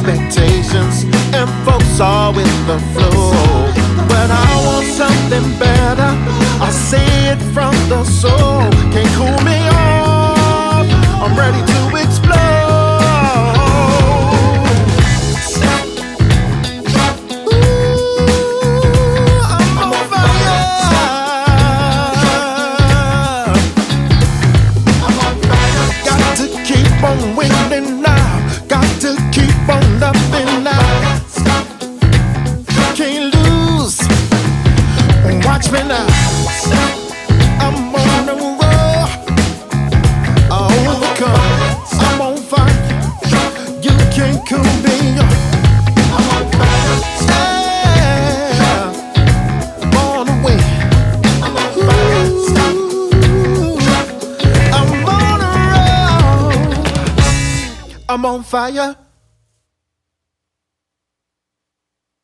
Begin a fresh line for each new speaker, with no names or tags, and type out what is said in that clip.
expectations, and folks are with the flow. When I want something better, I say it from the soul. Can't cool me off, I'm ready to explode. On winning now, got to keep on loving now. Can't lose, watch me now. I'm on the roll, I overcome. I'm on fire, you can't cool me. I'm on fire, yeah. I'm on the way. I'm on fire, I'm on the road. I'm on fire.